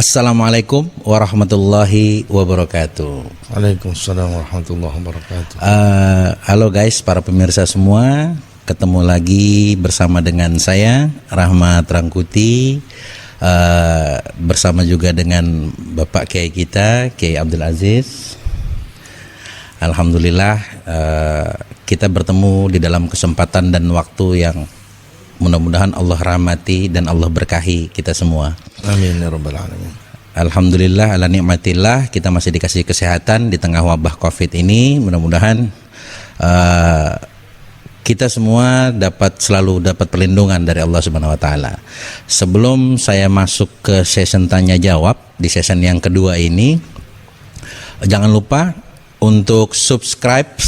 Assalamualaikum warahmatullahi wabarakatuh. Waalaikumsalam warahmatullahi wabarakatuh. Halo guys, para pemirsa semua, ketemu lagi bersama dengan saya Rahmat Rangkuti, bersama juga dengan Bapak Kiai kita, Kiai Abdul Aziz. Alhamdulillah, kita bertemu di dalam kesempatan dan waktu yang mudah-mudahan Allah rahmati dan Allah berkahi kita semua. Amin ya rabbal alamin. Alhamdulillah ala nikmatillah, kita masih dikasih kesehatan di tengah wabah Covid ini. Mudah-mudahan kita semua selalu dapat perlindungan dari Allah Subhanahu wa taala. Sebelum saya masuk ke session tanya jawab di session yang kedua ini, jangan lupa untuk subscribe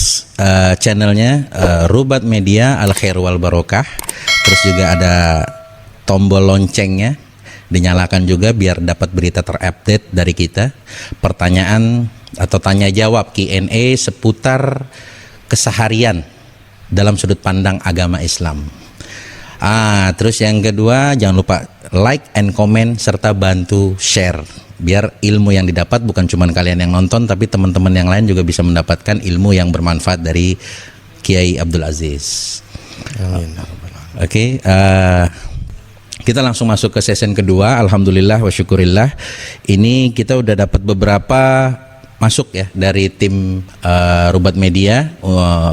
channelnya Rubat Media Al Khair wal Barokah. Terus juga ada tombol loncengnya, dinyalakan juga biar dapat berita terupdate dari kita. Pertanyaan atau tanya jawab Q&A seputar keseharian dalam sudut pandang agama Islam. Terus yang kedua, jangan lupa like and comment serta bantu share biar ilmu yang didapat bukan cuma kalian yang nonton, tapi teman-teman yang lain juga bisa mendapatkan ilmu yang bermanfaat dari Kiai Abdul Aziz. Amin. Oke, kita langsung masuk ke session kedua. Alhamdulillah wa syukurillah. Ini kita udah dapat beberapa masuk ya dari tim Rubat Media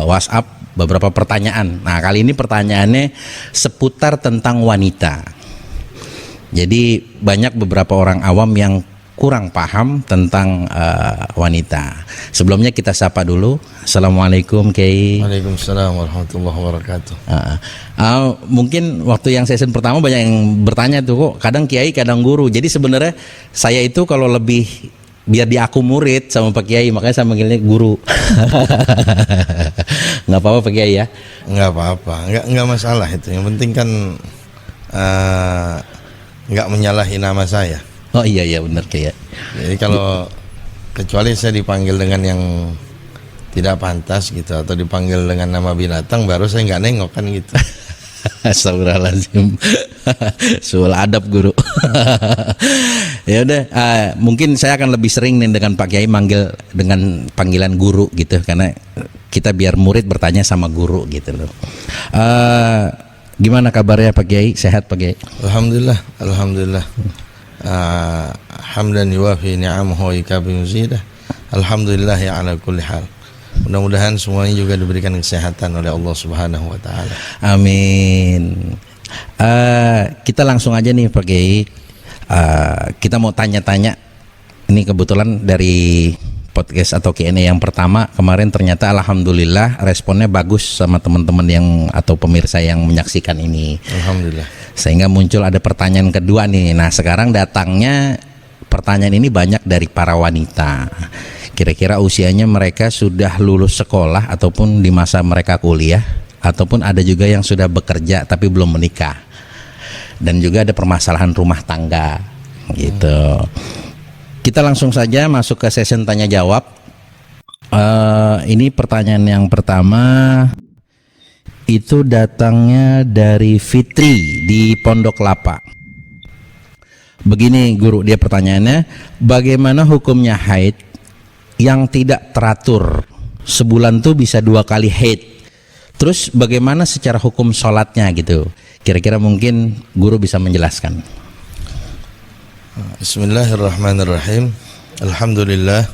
WhatsApp, beberapa pertanyaan. Nah, kali ini pertanyaannya seputar tentang wanita. Jadi banyak beberapa orang awam yang kurang paham tentang wanita. Sebelumnya kita sapa dulu. Assalamualaikum Kiai. Waalaikumsalam warahmatullahi wabarakatuh. Mungkin waktu yang session pertama banyak yang bertanya tuh, kok kadang Kiai kadang guru. Jadi sebenarnya saya itu kalau lebih biar diaku murid sama Pak Kiai, makanya saya manggilnya guru. Nggak apa-apa Pak Kiai ya? Nggak apa-apa, nggak masalah itu. Yang penting kan nggak menyalahi nama saya. Oh iya benar Kiai. Jadi kalau kecuali saya dipanggil dengan yang tidak pantas gitu, atau dipanggil dengan nama binatang, baru saya nggak nengok kan gitu. Astagfirullahaladzim. Soal adab guru. Ya udah, mungkin saya akan lebih sering nih dengan Pak Kiai manggil dengan panggilan guru gitu, karena kita biar murid bertanya sama guru gitu loh. Gimana kabarnya Pak Kiai? Sehat Pak Kiai? Alhamdulillah. Hamdan yuwafi ni'amahu wa yukafi mazidah. Alhamdulillah ya ala kulli hal. Mudah-mudahan semuanya juga diberikan kesehatan oleh Allah Subhanahu wa taala. Amin. Kita langsung aja nih Pak Kiai. Kita mau tanya-tanya. Ini kebetulan dari podcast atau Q&A yang pertama kemarin, ternyata alhamdulillah responnya bagus sama teman-teman yang atau pemirsa yang menyaksikan ini. Alhamdulillah. Sehingga muncul ada pertanyaan kedua nih. Nah, sekarang datangnya pertanyaan ini banyak dari para wanita. Kira-kira usianya mereka sudah lulus sekolah ataupun di masa mereka kuliah, ataupun ada juga yang sudah bekerja tapi belum menikah. Dan juga ada permasalahan rumah tangga gitu. Kita langsung saja masuk ke session tanya jawab. Ini pertanyaan yang pertama itu datangnya dari Fitri di Pondok Lapa. Begini guru, dia pertanyaannya, bagaimana hukumnya haid yang tidak teratur? Sebulan tuh bisa 2 kali haid. Terus bagaimana secara hukum sholatnya gitu? Kira-kira mungkin guru bisa menjelaskan. Bismillahirrahmanirrahim. Alhamdulillah.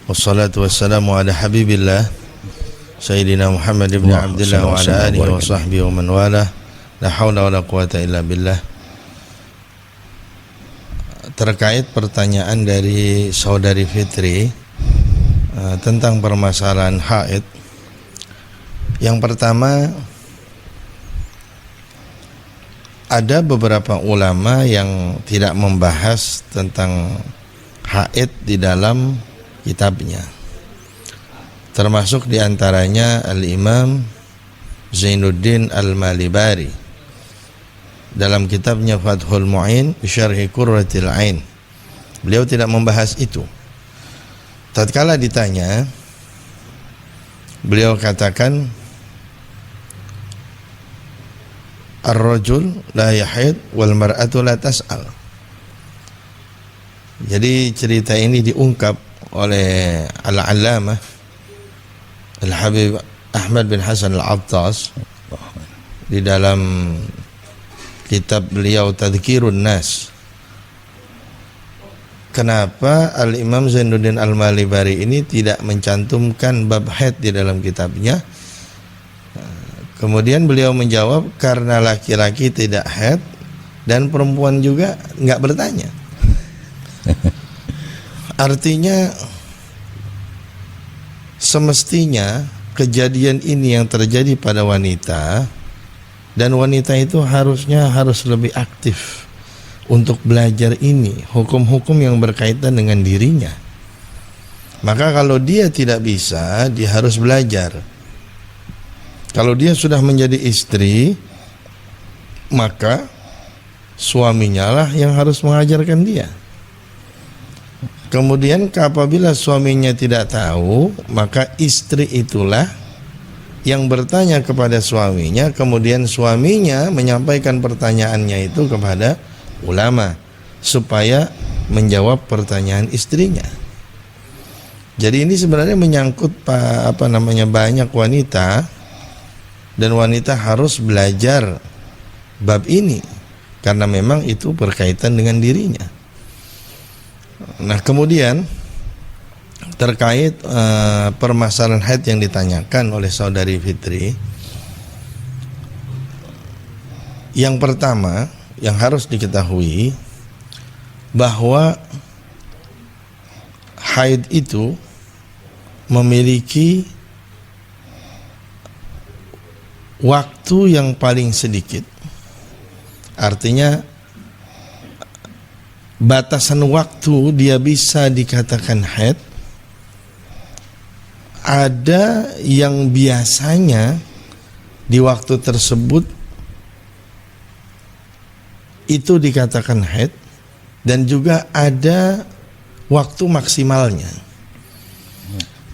Wassalatu wassalamu ala habibillah Sayyidina Muhammad ibn Abdullah wa ala alihi wa sahbihi wa man wala. La hawla wa la quwata illa billah. Terkait pertanyaan dari saudari Fitri tentang permasalahan haid, yang pertama, ada beberapa ulama yang tidak membahas tentang haid di dalam kitabnya. Termasuk diantaranya Al-Imam Zainuddin Al-Malibari dalam kitabnya Fathul Mu'in Syarhi Qurratil Ain. Beliau tidak membahas itu. Tatkala ditanya, beliau katakan, ar-rajul la yahid wal mar'atu la tas'al. Jadi cerita ini diungkap oleh Al-Allamah Al-Habib Ahmad bin Hasan Al-Attas di dalam kitab beliau Tadhkirun Nas. Kenapa Al-Imam Zainuddin Al-Malibari ini tidak mencantumkan bab haid di dalam kitabnya? Kemudian beliau menjawab, karena laki-laki tidak haid dan perempuan juga nggak bertanya. Artinya semestinya kejadian ini yang terjadi pada wanita, dan wanita itu harus lebih aktif untuk belajar ini, hukum-hukum yang berkaitan dengan dirinya. Maka kalau dia tidak bisa, dia harus belajar. Kalau dia sudah menjadi istri, maka suaminya lah yang harus mengajarkan dia. Kemudian apabila suaminya tidak tahu, maka istri itulah yang bertanya kepada suaminya, kemudian suaminya menyampaikan pertanyaannya itu kepada ulama supaya menjawab pertanyaan istrinya. Jadi ini sebenarnya menyangkut banyak wanita, dan wanita harus belajar bab ini karena memang itu berkaitan dengan dirinya. Nah, kemudian terkait permasalahan haid yang ditanyakan oleh saudari Fitri, yang pertama yang harus diketahui bahwa haid itu memiliki waktu yang paling sedikit. Artinya batasan waktu dia bisa dikatakan haid ada yang biasanya di waktu tersebut itu dikatakan haid, dan juga ada waktu maksimalnya.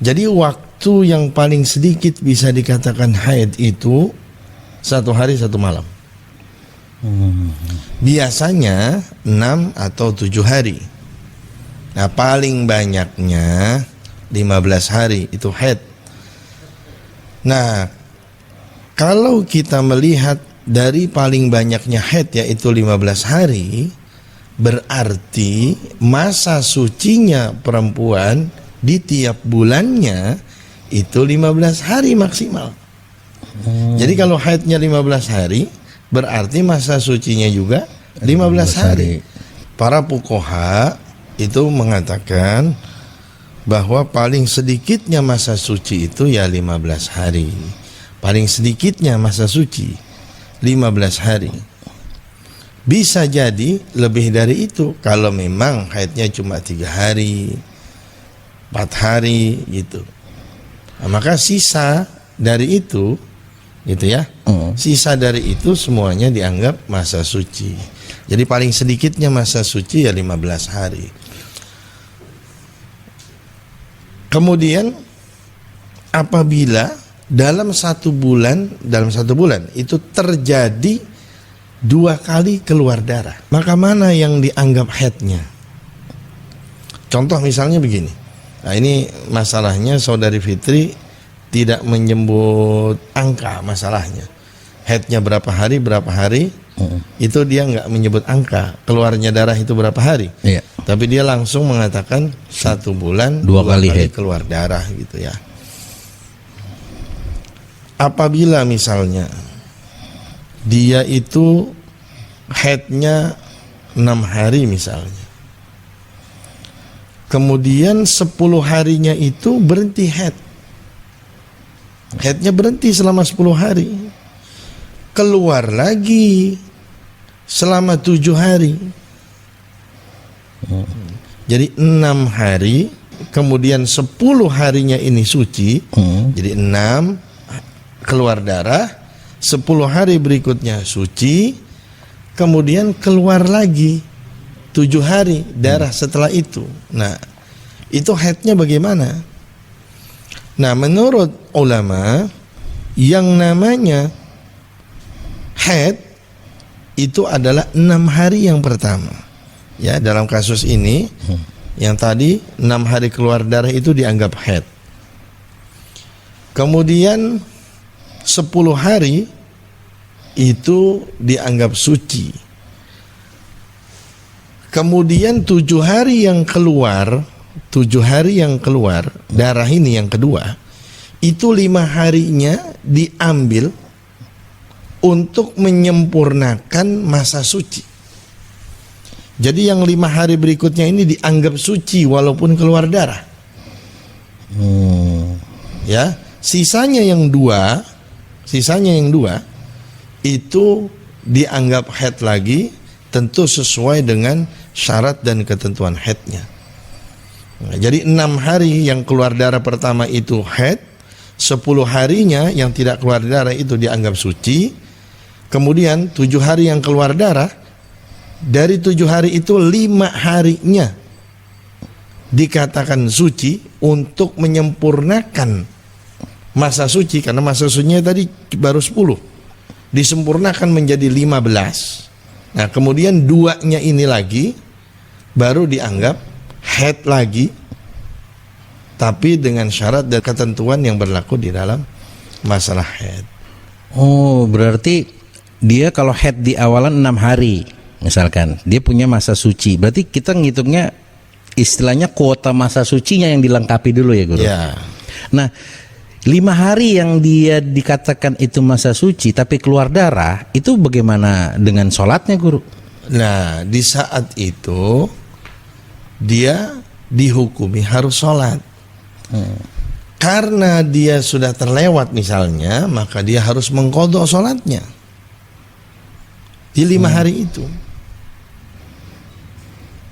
Jadi waktu yang paling sedikit bisa dikatakan haid itu 1 hari 1 malam. Biasanya 6 atau 7 hari. Nah, paling banyaknya 15 hari itu haid. Nah, kalau kita melihat dari paling banyaknya haid yaitu 15 hari, berarti masa sucinya perempuan di tiap bulannya itu 15 hari maksimal. Jadi kalau haidnya 15 hari, berarti masa sucinya juga 15 hari. Para fuqaha itu mengatakan bahwa paling sedikitnya masa suci itu ya 15 hari. Paling sedikitnya masa suci 15 hari. Bisa jadi lebih dari itu kalau memang haidnya cuma 3 hari 4 hari gitu. Nah, maka sisa dari itu gitu ya, sisa dari itu semuanya dianggap masa suci. Jadi paling sedikitnya masa suci ya 15 hari. Kemudian apabila dalam satu bulan itu terjadi 2 kali keluar darah, maka mana yang dianggap haidnya? Contoh misalnya begini. Nah, ini masalahnya saudari Fitri tidak menyebut angka masalahnya. Haidnya berapa hari, itu dia nggak menyebut angka. Keluarnya darah itu berapa hari. Iya. Tapi dia langsung mengatakan 1 bulan 2 kali keluar darah gitu ya. Apabila misalnya dia itu haidnya 6 hari misalnya, kemudian 10 harinya itu berhenti haid, haidnya berhenti selama 10 hari, keluar lagi selama 7 hari, jadi 6 hari, kemudian 10 harinya ini suci, jadi 6 keluar darah, 10 hari berikutnya suci, kemudian keluar lagi 7 hari darah setelah itu. Nah, itu haidnya bagaimana? Nah, menurut ulama, yang namanya haid itu adalah 6 hari yang pertama. Ya, dalam kasus ini yang tadi 6 hari keluar darah itu dianggap haid. Kemudian 10 hari itu dianggap suci. Kemudian 7 hari yang keluar darah ini yang kedua, itu 5 harinya diambil untuk menyempurnakan masa suci. Jadi yang 5 hari berikutnya ini dianggap suci walaupun keluar darah. Ya, sisanya yang dua itu dianggap haid lagi, tentu sesuai dengan syarat dan ketentuan haidnya. Nah, jadi 6 hari yang keluar darah pertama itu haid, 10 harinya yang tidak keluar darah itu dianggap suci. Kemudian 7 hari yang keluar darah, dari 7 hari itu 5 harinya dikatakan suci untuk menyempurnakan masa suci, karena masa sucinya tadi baru 10, disempurnakan menjadi 15. Nah, kemudian 2-nya ini lagi baru dianggap haid lagi, tapi dengan syarat dan ketentuan yang berlaku di dalam masalah haid. Oh, berarti dia kalau haid di awalan 6 hari, misalkan dia punya masa suci, berarti kita ngitungnya istilahnya kuota masa sucinya yang dilengkapi dulu ya Guru. Ya. Nah, 5 hari yang dia dikatakan itu masa suci tapi keluar darah, itu bagaimana dengan sholatnya Guru? Nah, di saat itu dia dihukumi harus sholat. Karena dia sudah terlewat misalnya, maka dia harus mengqadha sholatnya di 5 hari itu,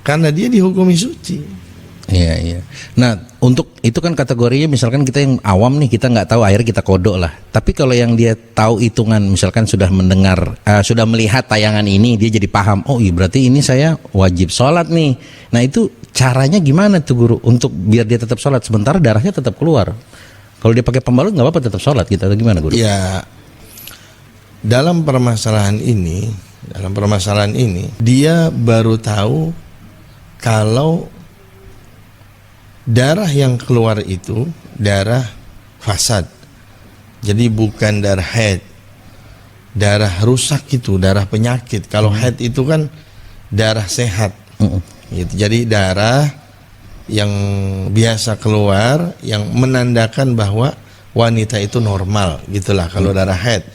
karena dia dihukumi suci. Iya, iya. Nah, untuk itu kan kategorinya misalkan kita yang awam nih, kita nggak tahu, akhirnya kita kodok lah. Tapi kalau yang dia tahu hitungan, misalkan sudah mendengar, sudah melihat tayangan ini, dia jadi paham, oh iya berarti ini saya wajib sholat nih. Nah, itu caranya gimana tuh Guru untuk biar dia tetap sholat sementara darahnya tetap keluar? Kalau dia pakai pembalut nggak apa-apa tetap sholat gitu atau gimana Guru? Ya, dalam permasalahan ini dia baru tahu kalau darah yang keluar itu darah fasad. Jadi bukan darah haid, darah rusak itu, darah penyakit. Kalau haid itu kan darah sehat. Gitu. Jadi darah yang biasa keluar yang menandakan bahwa wanita itu normal, gitulah kalau darah haid.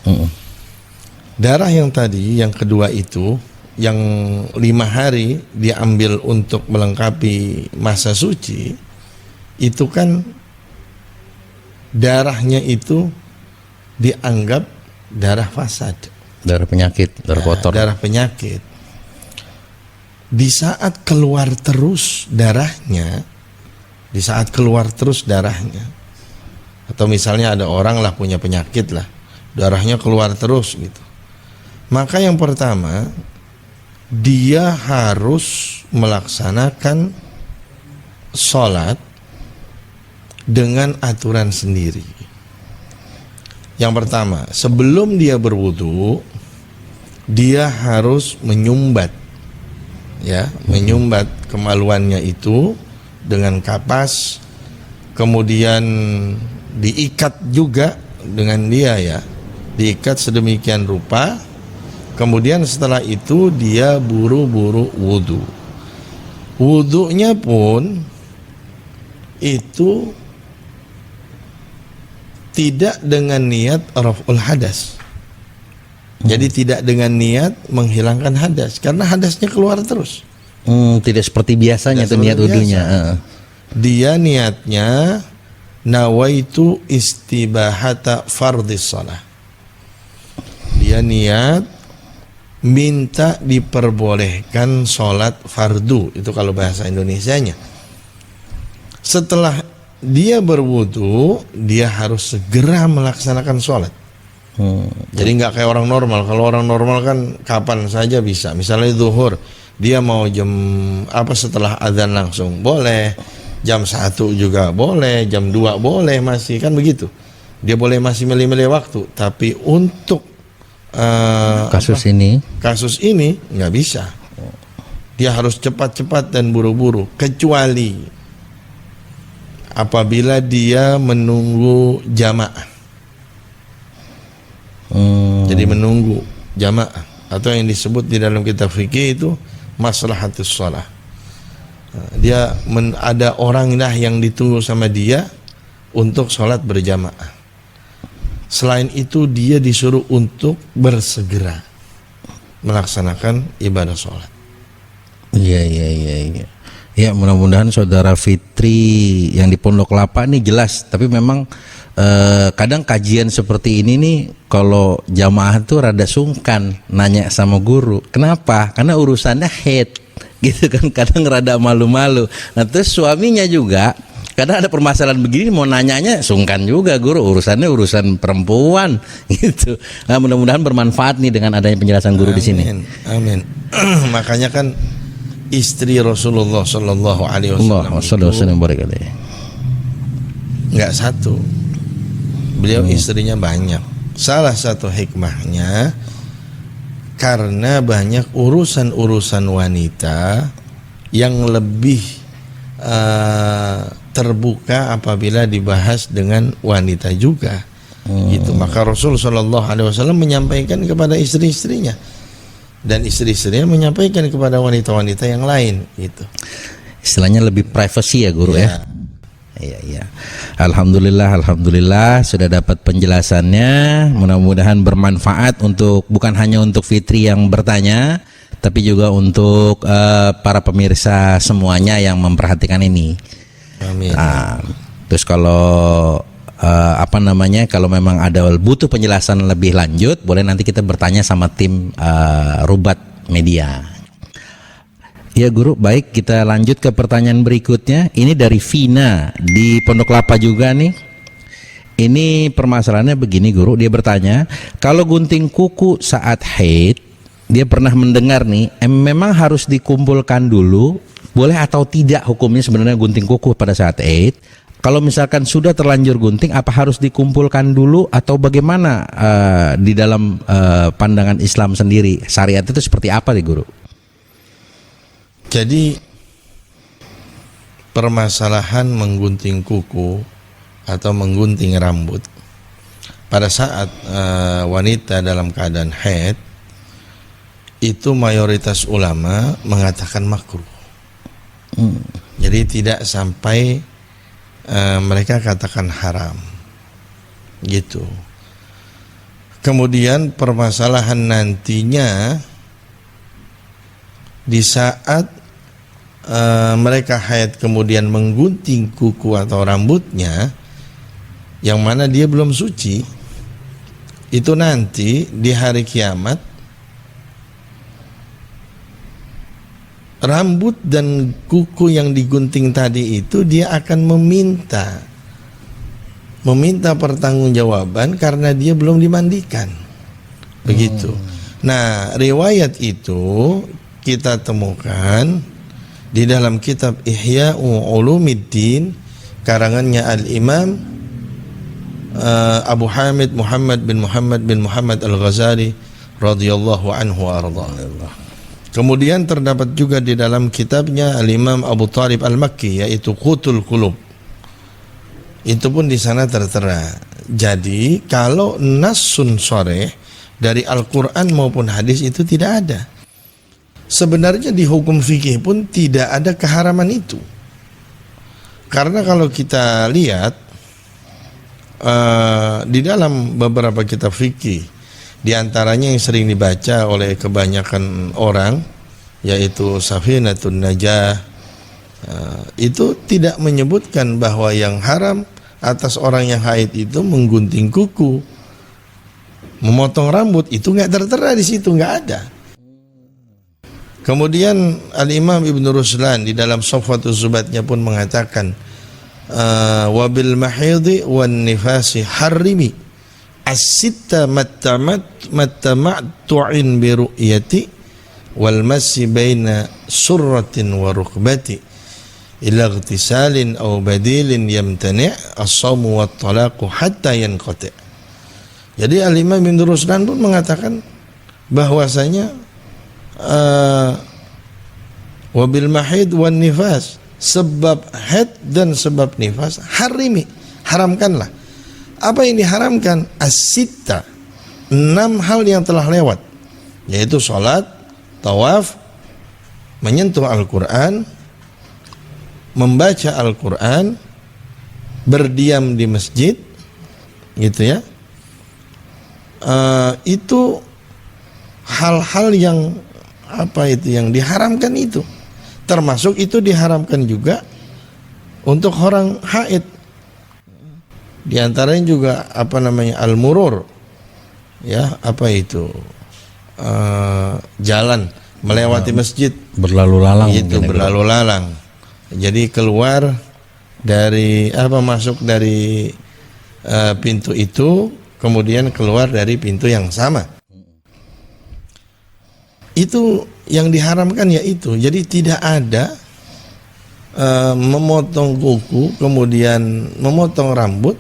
Darah yang tadi yang kedua itu yang 5 hari diambil untuk melengkapi masa suci, itu kan darahnya itu dianggap darah fasad, darah penyakit, darah kotor. Darah penyakit. Di saat keluar terus darahnya, atau misalnya ada orang lah punya penyakit lah, darahnya keluar terus gitu, maka yang pertama dia harus melaksanakan sholat dengan aturan sendiri. Yang pertama, sebelum dia berwudu, dia harus menyumbat, ya, menyumbat kemaluannya itu dengan kapas, kemudian diikat juga dengan dia, ya, diikat sedemikian rupa. Kemudian setelah itu dia buru-buru wudu. Wudunya pun itu tidak dengan niat raf'ul hadas. Jadi tidak dengan niat menghilangkan hadas, karena hadasnya keluar terus. Tidak seperti biasanya tuh niat wudunya. Dia niatnya nawaitu istibahata fardhis shalah. Dia niat minta diperbolehkan sholat fardu, itu kalau bahasa Indonesianya. Setelah dia berwudu, dia harus segera melaksanakan sholat. Jadi nggak kayak orang normal. Kalau orang normal kan kapan saja bisa. Misalnya zuhur, dia mau jam setelah azan langsung boleh, jam 1 juga boleh, jam 2 boleh, masih kan begitu. Dia boleh masih milih-milih waktu. Tapi untuk kasus ini nggak bisa. Dia harus cepat-cepat dan buru-buru, kecuali apabila dia menunggu jamaah. Jadi menunggu jamaah, atau yang disebut di dalam kitab fikih itu maslahatus shalah. Dia ada orang dah yang ditunggu sama dia untuk sholat berjamaah. Selain itu dia disuruh untuk bersegera melaksanakan ibadah sholat. Iya. Ya, mudah-mudahan saudara Fitri yang di Pondok Kelapa ini jelas. Tapi memang kadang kajian seperti ini nih, kalau jamaah tuh rada sungkan nanya sama guru. Kenapa? Karena urusannya head gitu kan, kadang rada malu-malu. Nah terus suaminya juga kadang ada permasalahan begini, mau nanyanya sungkan juga, guru urusannya urusan perempuan gitu. Nah, mudah-mudahan bermanfaat nih dengan adanya penjelasan guru di sini. Amin. Makanya kan istri Rasulullah Shallallahu Alaihi Wasallam nggak satu, beliau istrinya banyak. Salah satu hikmahnya karena banyak urusan-urusan wanita yang lebih terbuka apabila dibahas dengan wanita juga. Gitu. Maka Rasul Shallallahu Alaihi Wasallam menyampaikan kepada istri-istrinya, dan istri-istrinya menyampaikan kepada wanita-wanita yang lain. Gitu. Istilahnya lebih privacy ya guru ya. Iya. Alhamdulillah sudah dapat penjelasannya. Mudah-mudahan bermanfaat untuk bukan hanya untuk Fitri yang bertanya, tapi juga untuk para pemirsa semuanya yang memperhatikan ini. Amin. Nah, terus kalau kalau memang ada butuh penjelasan lebih lanjut, boleh nanti kita bertanya sama tim Rubat Media. Ya guru, baik, kita lanjut ke pertanyaan berikutnya. Ini dari Vina di Pondok Kelapa juga nih. Ini permasalahannya begini guru, dia bertanya, kalau gunting kuku saat haid, dia pernah mendengar nih, memang harus dikumpulkan dulu, boleh atau tidak hukumnya sebenarnya gunting kuku pada saat haid? Kalau misalkan sudah terlanjur gunting, apa harus dikumpulkan dulu atau bagaimana di dalam pandangan Islam sendiri? Syariat itu seperti apa nih guru? Jadi permasalahan menggunting kuku atau menggunting rambut pada saat wanita dalam keadaan haid, itu mayoritas ulama mengatakan makruh. Jadi tidak sampai mereka katakan haram gitu. Kemudian permasalahan nantinya di saat mereka haid kemudian menggunting kuku atau rambutnya yang mana dia belum suci, itu nanti di hari kiamat rambut dan kuku yang digunting tadi itu dia akan meminta pertanggungjawaban karena dia belum dimandikan. Begitu. Nah, riwayat itu kita temukan di dalam kitab Ihya Ulumuddin karangannya Al-Imam Abu Hamid Muhammad bin Muhammad Al-Ghazali radhiyallahu anhu arda. Kemudian terdapat juga di dalam kitabnya Al-Imam Abu Talib Al-Makki, yaitu Qutul Qulub. Itu pun di sana tertera. Jadi kalau nasun sharih dari Al-Quran maupun hadis itu tidak ada. Sebenarnya di hukum fikih pun tidak ada keharaman itu. Karena kalau kita lihat di dalam beberapa kitab fikih, di antaranya yang sering dibaca oleh kebanyakan orang, yaitu Safinatun Najah, itu tidak menyebutkan bahwa yang haram atas orang yang haid itu menggunting kuku, memotong rambut, itu nggak tertera di situ, nggak ada. Kemudian Al-Imam Ibn Ruslan di dalam Safwatul Zubatnya pun mengatakan, wabil mahidhi wan nifasi harrimi as-sitta mattama'tu'in bi ru'yati wal massi baina surratin wa rukbati ila ightisalin aw badilin yamtani' as-sawmu wat talaqu hatta yanqati'. Jadi Al-Imam Ibn Ruslan pun mengatakan bahwasanya wabil mahid wan nifas, sebab haid dan sebab nifas, harimi, haramkanlah. Apa yang diharamkan? As-sitta, 6 hal yang telah lewat, yaitu sholat, tawaf, menyentuh Al-Quran, membaca Al-Quran, berdiam di masjid, gitu ya. Itu hal-hal yang yang diharamkan itu. Termasuk itu diharamkan juga untuk orang haid. Di antaranya juga al-murur, ya, jalan melewati masjid, berlalu lalang, itu berlalu lalang. Jadi keluar dari masuk dari pintu itu, kemudian keluar dari pintu yang sama. Itu yang diharamkan, yaitu jadi tidak ada memotong kuku kemudian memotong rambut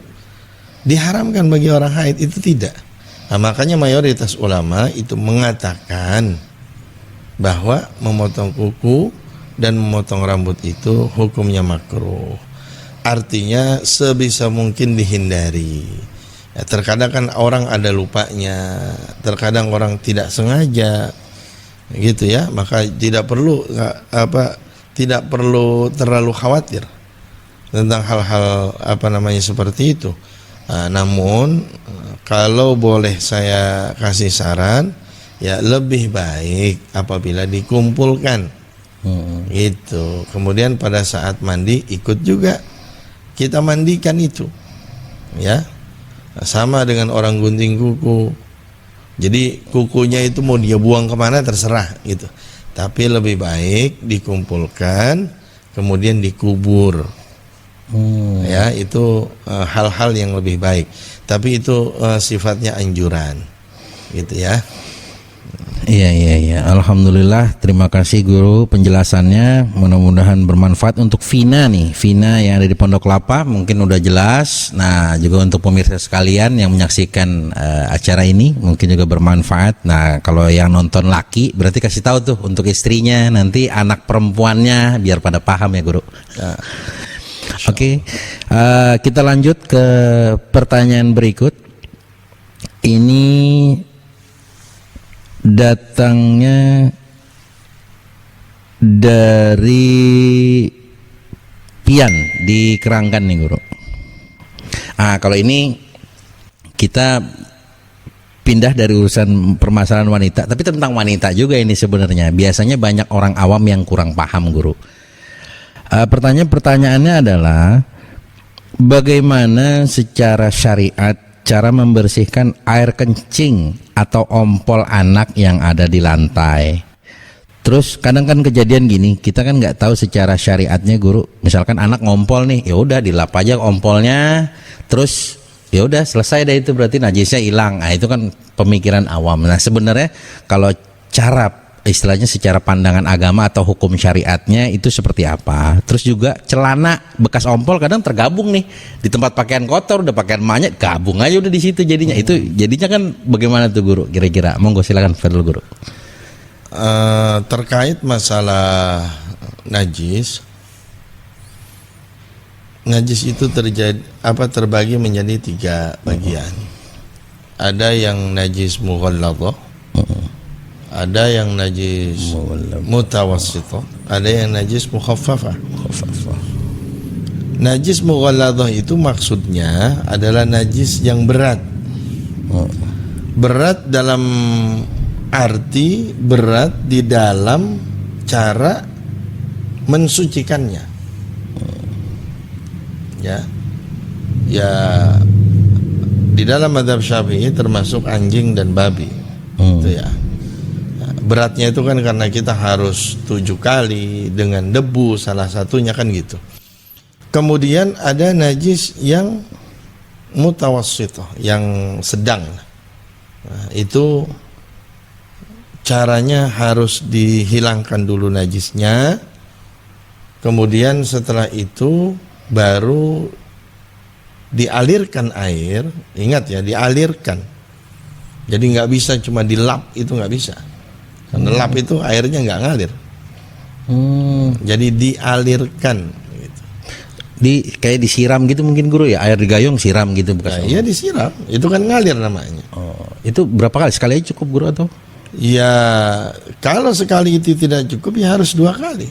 diharamkan bagi orang haid, itu tidak. Nah, makanya mayoritas ulama itu mengatakan bahwa memotong kuku dan memotong rambut itu hukumnya makruh. Artinya sebisa mungkin dihindari. Ya, terkadang kan orang ada lupanya, terkadang orang tidak sengaja, gitu ya. Maka tidak perlu terlalu khawatir tentang hal-hal seperti itu. Namun kalau boleh saya kasih saran, ya lebih baik apabila dikumpulkan, gitu. Kemudian pada saat mandi ikut juga kita mandikan itu, ya, sama dengan orang gunting kuku. Jadi kukunya itu mau dia buang kemana terserah, gitu. Tapi lebih baik dikumpulkan kemudian dikubur. Ya, itu hal-hal yang lebih baik. Tapi itu sifatnya anjuran, gitu ya. Iya. Alhamdulillah, terima kasih guru penjelasannya. Mudah-mudahan bermanfaat untuk Vina nih. Vina yang ada di Pondok Kelapa mungkin udah jelas. Nah, juga untuk pemirsa sekalian yang menyaksikan acara ini mungkin juga bermanfaat. Nah, kalau yang nonton laki berarti kasih tahu tuh untuk istrinya, nanti anak perempuannya, biar pada paham ya guru. Ya. Oke, kita lanjut ke pertanyaan berikut. Ini datangnya dari Pian di Keranggan nih guru. Kalau ini kita pindah dari urusan permasalahan wanita, tapi tentang wanita juga ini sebenarnya. Biasanya banyak orang awam yang kurang paham guru. Pertanyaannya adalah bagaimana secara syariat cara membersihkan air kencing atau ompol anak yang ada di lantai. Terus kadang kan kejadian gini, kita kan nggak tahu secara syariatnya guru. Misalkan anak ngompol nih, ya udah dilap aja ompolnya, terus ya udah selesai deh, itu berarti najisnya hilang. Nah, itu kan pemikiran awam. Nah, sebenarnya kalau cara istilahnya secara pandangan agama atau hukum syariatnya itu seperti apa? Terus juga celana bekas ompol kadang tergabung nih di tempat pakaian kotor, udah pakaian emaknya gabung aja udah di situ jadinya. Itu jadinya kan bagaimana tuh guru? Kira-kira monggo silakan Fadil guru. Terkait masalah najis itu terbagi menjadi 3 bagian. Ada yang najis mughalladhah, ada yang najis mutawassithah, ada yang najis mukhaffafah. Najis mughalladhah itu maksudnya adalah najis yang berat. Berat dalam arti berat di dalam cara mensucikannya. Ya, di dalam mazhab Syafi'i termasuk anjing dan babi. Itu ya. Beratnya itu kan karena kita harus 7 kali dengan debu, salah satunya kan gitu. Kemudian ada najis yang mutawassithah, yang sedang. Nah, itu caranya harus dihilangkan dulu najisnya. Kemudian setelah itu baru dialirkan air. Ingat ya, dialirkan. Jadi nggak bisa cuma dilap, itu nggak bisa. Karena lap itu airnya nggak ngalir. Jadi dialirkan gitu. Kayak disiram gitu mungkin guru ya, air digayung siram gitu bekas. Iya disiram, itu kan ngalir namanya. Itu berapa kali? Sekali aja cukup guru atau? Ya kalau sekali itu tidak cukup ya harus 2 kali.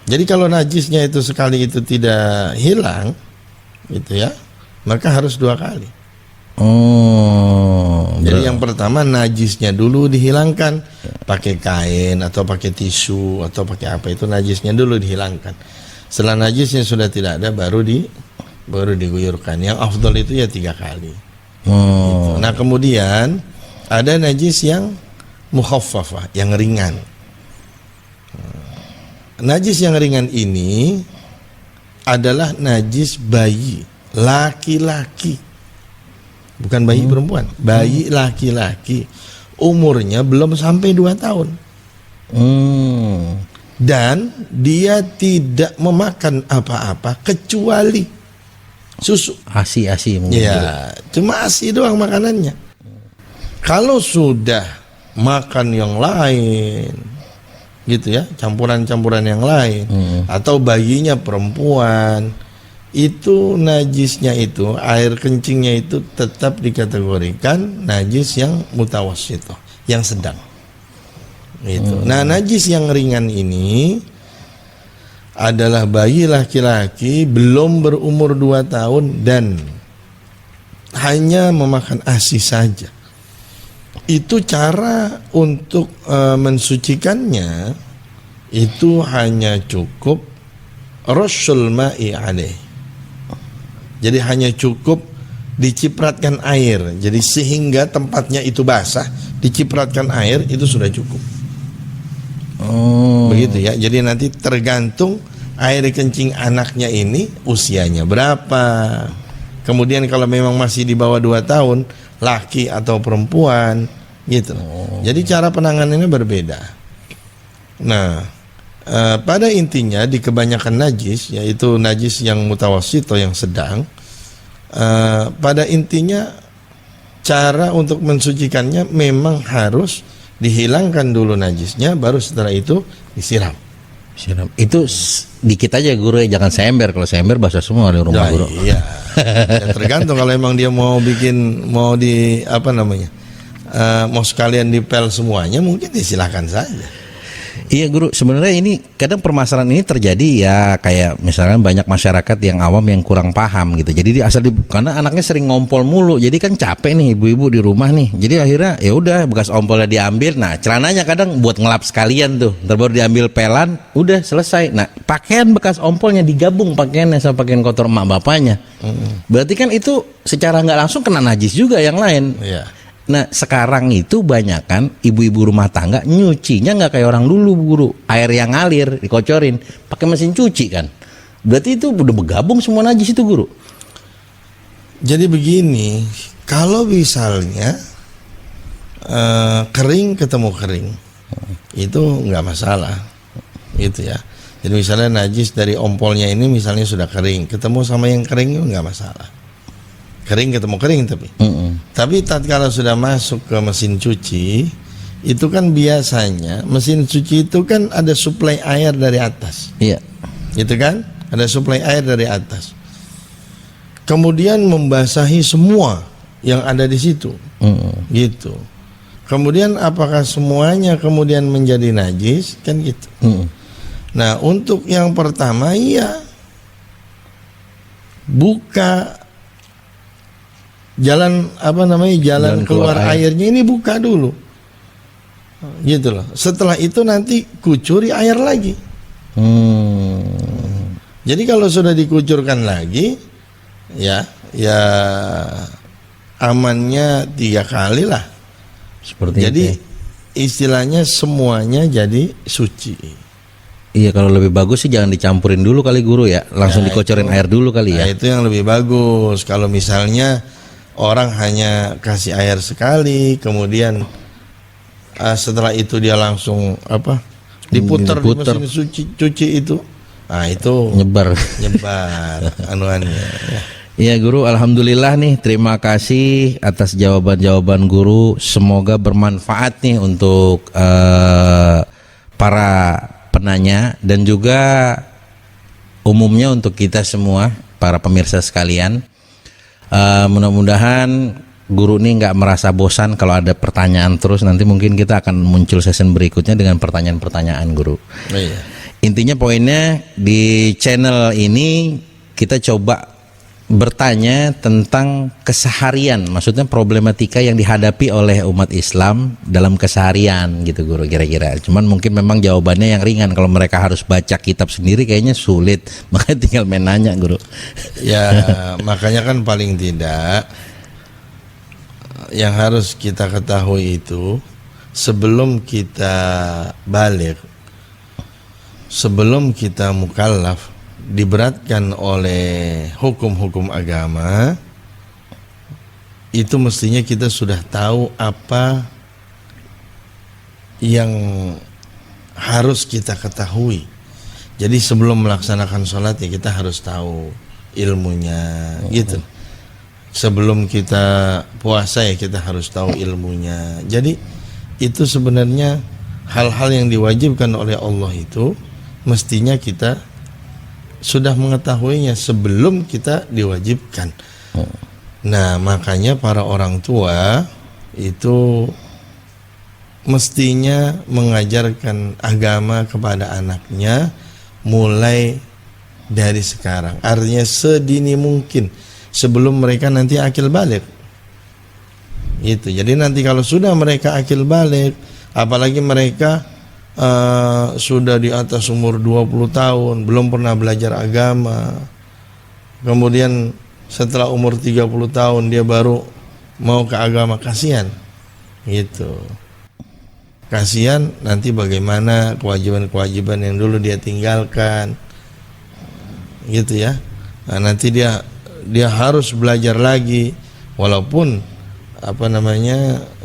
Jadi kalau najisnya itu sekali itu tidak hilang gitu ya, maka harus 2 kali. Jadi yang pertama najisnya dulu dihilangkan pakai kain atau pakai tisu atau pakai apa, itu najisnya dulu dihilangkan. Setelah najisnya sudah tidak ada baru diguyurkan. Yang afdal itu ya 3 kali. Gitu. Nah kemudian ada najis yang mukhaffafah, yang ringan. Najis yang ringan ini adalah najis bayi laki-laki, bukan bayi perempuan, bayi laki-laki, umurnya belum sampai 2 tahun. Dan dia tidak memakan apa-apa kecuali susu. Asi mungkin. Ya, cuma ASI doang makanannya. Kalau sudah makan yang lain, gitu ya, campuran-campuran yang lain, atau bayinya perempuan, itu najisnya itu, air kencingnya itu tetap dikategorikan najis yang mutawassithah, yang sedang. Gitu. Nah, najis yang ringan ini adalah bayi laki-laki belum berumur 2 tahun dan hanya memakan ASI saja. Itu cara untuk mensucikannya itu hanya cukup rasyul ma'i alaih. Jadi hanya cukup dicipratkan air. Jadi sehingga tempatnya itu basah, dicipratkan air itu sudah cukup. Begitu ya. Jadi nanti tergantung air kencing anaknya ini usianya berapa. Kemudian kalau memang masih di bawah 2 tahun, laki atau perempuan gitu. Jadi cara penanganannya berbeda. Nah, pada intinya di kebanyakan najis, yaitu najis yang mutawasit atau yang sedang, pada intinya cara untuk mensucikannya memang harus dihilangkan dulu najisnya, baru setelah itu disiram. Itu dikit aja guru ya, jangan sember. Kalau sember basah semua di rumah guru. Iya. Ya, tergantung kalau emang dia mau di apa namanya, mau sekalian dipel semuanya, mungkin disilahkan saja. Iya guru, sebenarnya ini kadang permasalahan ini terjadi ya, kayak misalkan banyak masyarakat yang awam yang kurang paham gitu. Jadi karena anaknya sering ngompol mulu, jadi kan capek nih ibu-ibu di rumah nih. Jadi akhirnya ya udah bekas ompolnya diambil, nah celananya kadang buat ngelap sekalian tuh, terbaru diambil pelan, udah selesai. Nah pakaian bekas ompolnya digabung pakaiannya sama pakaian kotor emak bapaknya. Berarti kan itu secara nggak langsung kena najis juga yang lain. Iya. Nah sekarang itu banyak kan ibu-ibu rumah tangga nyucinya nggak kayak orang dulu guru, air yang ngalir dikocorin pakai mesin cuci kan, berarti itu udah bergabung semua najis itu guru. Jadi begini, kalau misalnya kering ketemu kering, itu nggak masalah gitu ya. Jadi misalnya najis dari ompolnya ini misalnya sudah kering, ketemu sama yang kering itu nggak masalah. Kering ketemu kering tapi tatkala sudah masuk ke mesin cuci, itu kan biasanya mesin cuci itu kan ada suplai air dari atas. Iya. Gitu kan? Ada suplai air dari atas. Kemudian membasahi semua yang ada di situ. Gitu. Kemudian apakah semuanya kemudian menjadi najis? Kan gitu. Nah, untuk yang pertama iya, buka jalan jalan keluar airnya ini buka dulu, gitu loh. Setelah itu nanti kucuri air lagi. Jadi kalau sudah dikucurkan lagi, ya amannya 3 kali lah. Seperti jadi itu. Istilahnya semuanya jadi suci. Iya, kalau lebih bagus sih jangan dicampurin dulu kali guru ya, langsung dikocorin air dulu kali ya. Nah, itu yang lebih bagus. Kalau misalnya orang hanya kasih air sekali, kemudian setelah itu dia langsung diputar di mesin cuci itu, nah itu nyebar anuannya. Iya guru, alhamdulillah nih, terima kasih atas jawaban-jawaban guru. Semoga bermanfaat nih untuk para penanya dan juga umumnya untuk kita semua para pemirsa sekalian. Mudah-mudahan guru ini nggak merasa bosan kalau ada pertanyaan terus. Nanti mungkin kita akan muncul session berikutnya dengan pertanyaan-pertanyaan guru. Iya. Intinya poinnya di channel ini kita coba bertanya tentang keseharian, maksudnya problematika yang dihadapi oleh umat Islam dalam keseharian gitu guru kira-kira. Cuman mungkin memang jawabannya yang ringan, kalau mereka harus baca kitab sendiri kayaknya sulit, makanya tinggal main nanya guru. Ya makanya kan paling tidak yang harus kita ketahui itu sebelum kita balik, sebelum kita mukallaf, diberatkan oleh hukum-hukum agama, itu mestinya kita sudah tahu apa yang harus kita ketahui. Jadi sebelum melaksanakan sholat ya kita harus tahu ilmunya gitu. Sebelum kita puasa ya kita harus tahu ilmunya. Jadi itu sebenarnya hal-hal yang diwajibkan oleh Allah itu mestinya kita sudah mengetahuinya sebelum kita diwajibkan. Nah makanya para orang tua itu mestinya mengajarkan agama kepada anaknya mulai dari sekarang. Artinya sedini mungkin sebelum mereka nanti akil balik. Itu. Jadi nanti kalau sudah mereka akil balik, apalagi mereka sudah di atas umur 20 tahun, belum pernah belajar agama. Kemudian setelah umur 30 tahun dia baru mau ke agama, kasihan. Gitu. Kasihan nanti bagaimana kewajiban-kewajiban yang dulu dia tinggalkan. Gitu ya. Nah, nanti dia harus belajar lagi walaupun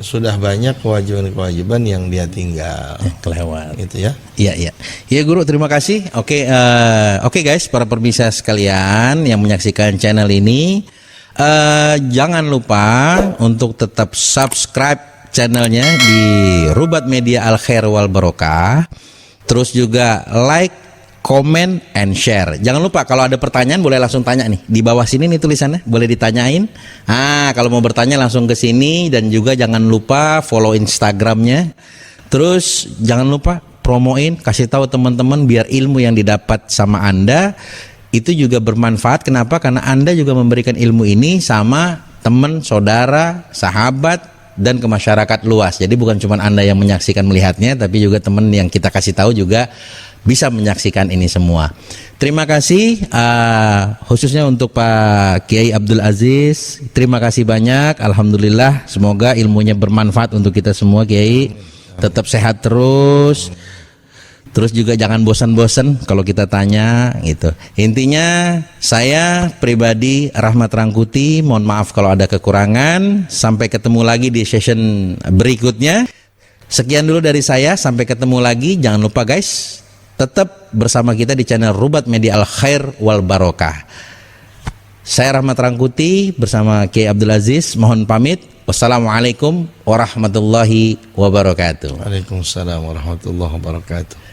sudah banyak kewajiban-kewajiban yang dia tinggal kelewat gitu ya. Iya guru, terima kasih. Oke guys, para pemirsa sekalian yang menyaksikan channel ini, jangan lupa untuk tetap subscribe channelnya di Rubat Media Al Khair wal Barokah, terus juga like, comment, and share. Jangan lupa kalau ada pertanyaan boleh langsung tanya nih. Di bawah sini nih tulisannya, boleh ditanyain. Kalau mau bertanya langsung ke sini, dan juga jangan lupa follow Instagramnya. Terus jangan lupa promoin, kasih tahu teman-teman biar ilmu yang didapat sama Anda itu juga bermanfaat. Kenapa? Karena Anda juga memberikan ilmu ini sama teman, saudara, sahabat, dan ke masyarakat luas. Jadi bukan cuma Anda yang menyaksikan melihatnya, tapi juga teman yang kita kasih tahu juga bisa menyaksikan ini semua. Terima kasih khususnya untuk Pak Kiai Abdul Aziz. Terima kasih banyak. Alhamdulillah, semoga ilmunya bermanfaat untuk kita semua Kiai. Tetap sehat terus. Terus juga jangan bosan-bosan kalau kita tanya gitu. Intinya saya pribadi Rahmat Rangkuti, mohon maaf kalau ada kekurangan. Sampai ketemu lagi di session berikutnya. Sekian dulu dari saya, sampai ketemu lagi. Jangan lupa guys, tetap bersama kita di channel Rubat Media Al Khair wal Barokah. Saya Rahmat Rangkuti bersama Kiai Abdul Aziz mohon pamit. Wassalamualaikum warahmatullahi wabarakatuh. Waalaikumsalam warahmatullahi wabarakatuh.